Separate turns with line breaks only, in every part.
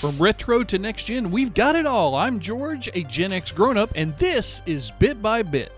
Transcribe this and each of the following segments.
From retro to next gen, we've got it all. I'm George, a Gen X grown-up, and this is Bit by Bit.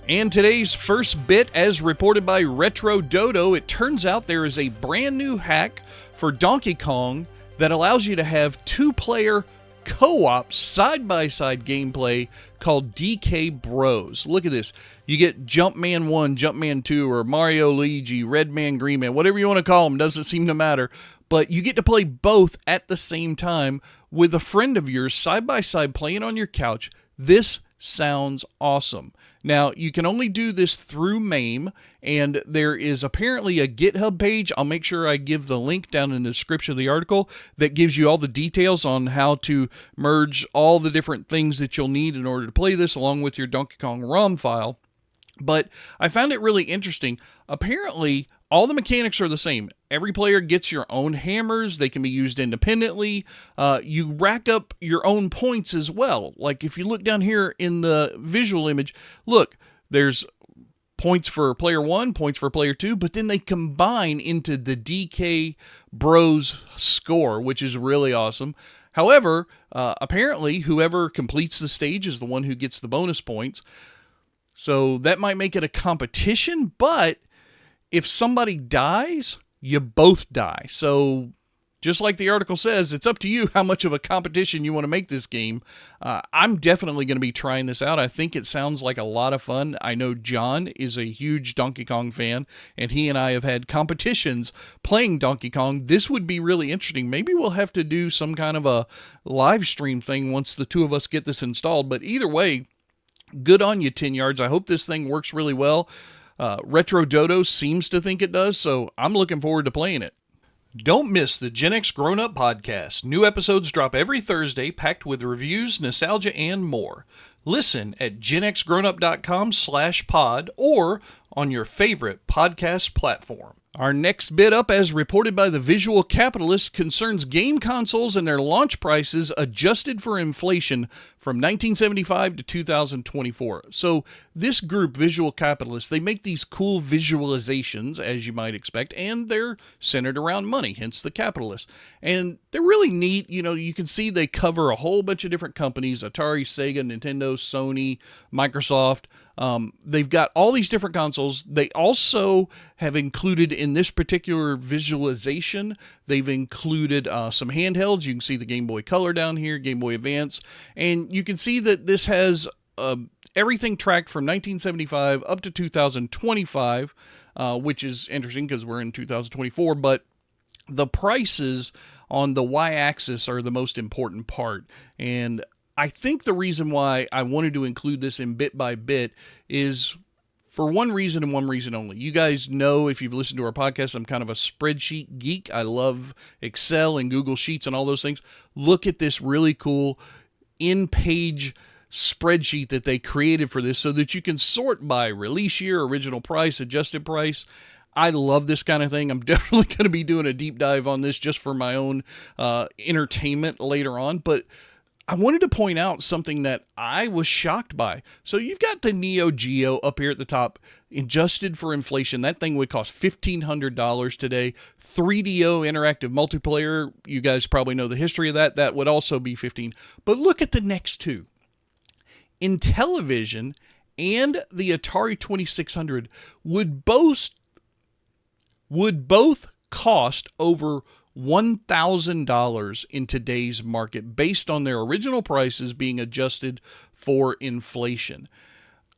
And today's first bit, as reported by Retro Dodo, it turns out there is a brand new hack for Donkey Kong that allows you to have two-player co-op side-by-side gameplay called DK Bros. Look at this. You get Jumpman 1, Jumpman 2, or Mario Luigi, Red Man, Green Man, whatever you want to call them, doesn't seem to matter. But you get to play both at the same time with a friend of yours side-by-side playing on your couch. This sounds awesome. Now, you can only do this through MAME, and there is apparently a GitHub page. I'll make sure I give the link down in the description of the article that gives you all the details on how to merge all the different things that you'll need in order to play this along with your Donkey Kong ROM file. But I found it really interesting. Apparently, all the mechanics are the same. Every player gets your own hammers. They can be used independently. You rack up your own points as well. Like if you look down here in the visual image, look, there's points for player 1, points for player 2, but then they combine into the DK Bros score, which is really awesome. However, apparently whoever completes the stage is the one who gets the bonus points. So that might make it a competition, but if somebody dies, you both die. So just like the article says, it's up to you how much of a competition you want to make this game. I'm definitely going to be trying this out. I think it sounds like a lot of fun. I know John is a huge Donkey Kong fan, and he and I have had competitions playing Donkey Kong. This would be really interesting. Maybe we'll have to do some kind of a live stream thing once the two of us get this installed. But either way, good on you, 10 Yards. I hope this thing works really well. Retro Dodo seems to think it does, so I'm looking forward to playing it. Don't miss the Gen X Grown-Up podcast. New episodes drop every Thursday, packed with reviews, nostalgia, and more. Listen at genxgrownup.com/pod or on your favorite podcast platform. Our next bit up, as reported by the Visual Capitalist, concerns game consoles and their launch prices adjusted for inflation from 1975 to 2024. So this group, Visual Capitalist, they make these cool visualizations, as you might expect, and they're centered around money, hence the capitalist. And they're really neat. You know, you can see they cover a whole bunch of different companies: Atari, Sega, Nintendo, Sony, Microsoft. They've got all these different consoles. They also have included in this particular visualization, they've included some handhelds. You can see the Game Boy Color down here, Game Boy Advance, and you can see that this has everything tracked from 1975 up to 2025, which is interesting because we're in 2024, but the prices on the y-axis are the most important part. And I think the reason why I wanted to include this in Bit by Bit is for one reason and one reason only. You guys know, if you've listened to our podcast, I'm kind of a spreadsheet geek. I love Excel and Google Sheets and all those things. Look at this really cool in-page spreadsheet that they created for this so that you can sort by release year, original price, adjusted price. I love this kind of thing. I'm definitely going to be doing a deep dive on this just for my own entertainment later on. But I wanted to point out something that I was shocked by. So you've got the Neo Geo up here at the top, adjusted for inflation. That thing would cost $1,500 today. 3DO interactive multiplayer, you guys probably know the history of that. That would also be $15,000. But look at the next two. Intellivision and the Atari 2600 would both cost over $1,000 in today's market based on their original prices being adjusted for inflation.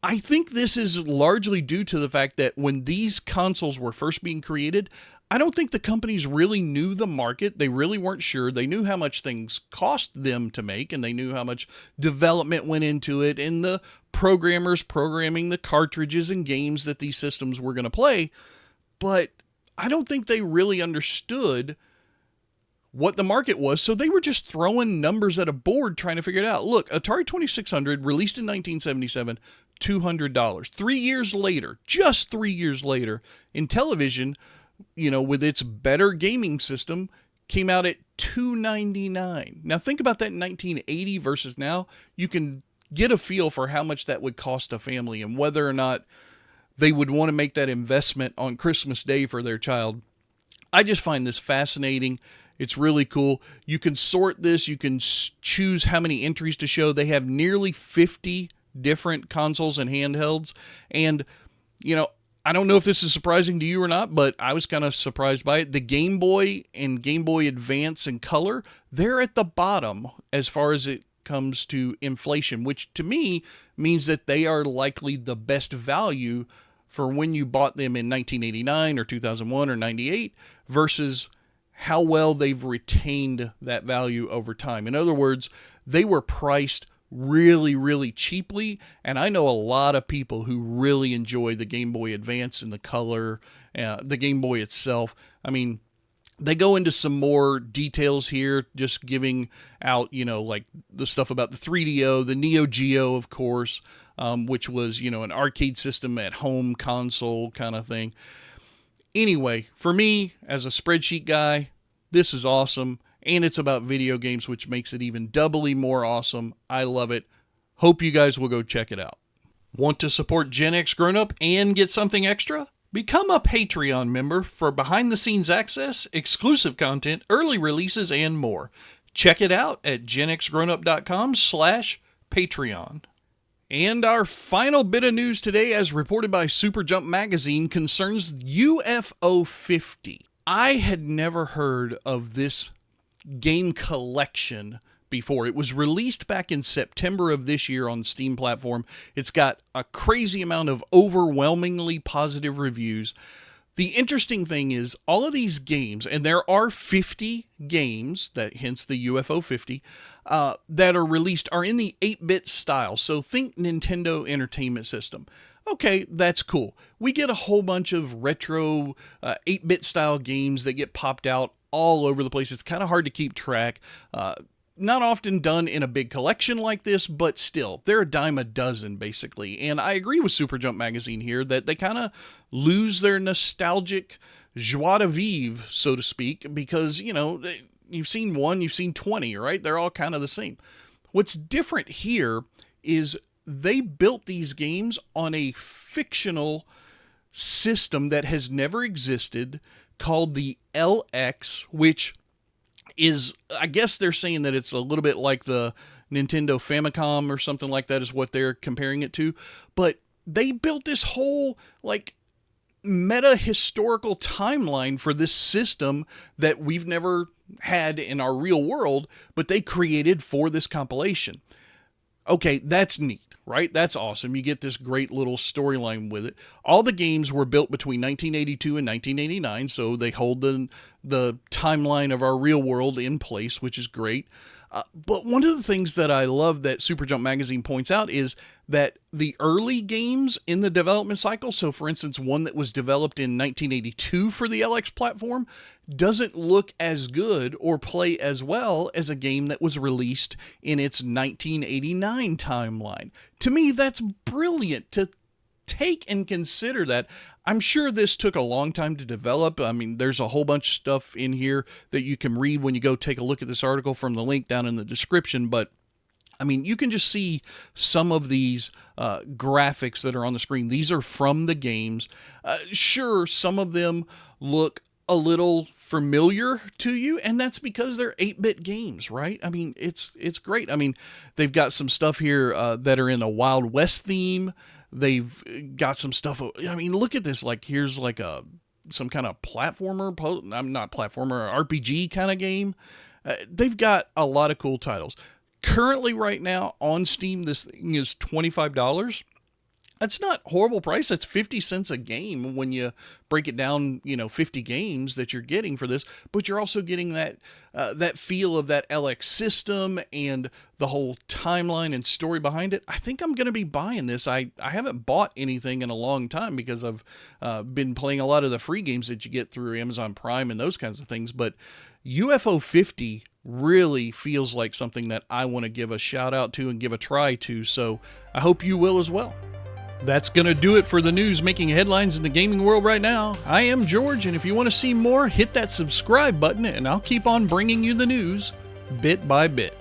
I think this is largely due to the fact that when these consoles were first being created, I don't think the companies really knew the market. They really weren't sure. They knew how much things cost them to make, and they knew how much development went into it, and the programmers programming the cartridges and games that these systems were going to play. But I don't think they really understood what the market was, so they were just throwing numbers at a board trying to figure it out. Look, Atari 2600, released in 1977, $200. 3 years later, just 3 years later, Intellivision, with its better gaming system, came out at $299. Now think about that in 1980 versus now. You can get a feel for how much that would cost a family and whether or not they would want to make that investment on Christmas Day for their child. I just find this fascinating. It's really cool. You can sort this. You can choose how many entries to show. They have nearly 50 different consoles and handhelds. And, you know, I don't know if this is surprising to you or not, but I was kind of surprised by it. The Game Boy and Game Boy Advance and Color, they're at the bottom as far as it comes to inflation, which to me means that they are likely the best value for when you bought them in 1989 or 2001 or 98 versus how well they've retained that value over time. In other words, they were priced really, really cheaply, and I know a lot of people who really enjoy the Game Boy Advance and the Color, the Game Boy itself. I mean, they go into some more details here, just giving out, you know, like the stuff about the 3DO, the Neo Geo, of course, which was, you know, an arcade system at home console kind of thing. Anyway, for me, as a spreadsheet guy, this is awesome, and it's about video games, which makes it even doubly more awesome. I love it. Hope you guys will go check it out. Want to support Gen X Grown Up and get something extra? Become a Patreon member for behind-the-scenes access, exclusive content, early releases, and more. Check it out at genxgrownup.com/Patreon. And our final bit of news today, as reported by Super Jump Magazine, concerns UFO 50. I had never heard of this game collection before. It was released back in September of this year on the Steam platform. It's got a crazy amount of overwhelmingly positive reviews. The interesting thing is all of these games, and there are 50 games, that hence the UFO 50, that are released are in the 8-bit style. So think Nintendo Entertainment System. Okay, that's cool. We get a whole bunch of retro 8-bit style games that get popped out all over the place. It's kind of hard to keep track. Not often done in a big collection like this, but still, they're a dime a dozen, basically. And I agree with Super Jump Magazine here that they kind of lose their nostalgic joie de vivre, so to speak, because, you know, you've seen one, you've seen 20, right? They're all kind of the same. What's different here is they built these games on a fictional system that has never existed called the LX, which is, I guess they're saying that it's a little bit like the Nintendo Famicom or something like that is what they're comparing it to. But they built this whole, like, meta historical timeline for this system that we've never had in our real world, but they created for this compilation. Okay, that's neat, right? That's awesome. You get this great little storyline with it. All the games were built between 1982 and 1989, so they hold the timeline of our real world in place, which is great. But one of the things that I love that Super Jump Magazine points out is that the early games in the development cycle, so for instance, one that was developed in 1982 for the LX platform, doesn't look as good or play as well as a game that was released in its 1989 timeline. To me, that's brilliant to take and consider that. I'm sure this took a long time to develop. I mean, there's a whole bunch of stuff in here that you can read when you go take a look at this article from the link down in the description, but I mean, you can just see some of these graphics that are on the screen. These are from the games. Sure, some of them look a little familiar to you, and that's because they're 8-bit games, right? I mean, it's great. I mean, they've got some stuff here that are in a Wild West theme. They've got some stuff. I mean, look at this. Like, here's like some kind of platformer. I'm not platformer, RPG kind of game. They've got a lot of cool titles. Currently, right now on Steam, this thing is $25. That's not a horrible price. That's 50 cents a game when you break it down, 50 games that you're getting for this. But you're also getting that feel of that LX system and the whole timeline and story behind it. I think I'm going to be buying this. I haven't bought anything in a long time because I've been playing a lot of the free games that you get through Amazon Prime and those kinds of things. But UFO 50 really feels like something that I want to give a shout out to and give a try to. So I hope you will as well. That's going to do it for the news making headlines in the gaming world right now. I am George, and if you want to see more, hit that subscribe button, and I'll keep on bringing you the news bit by bit.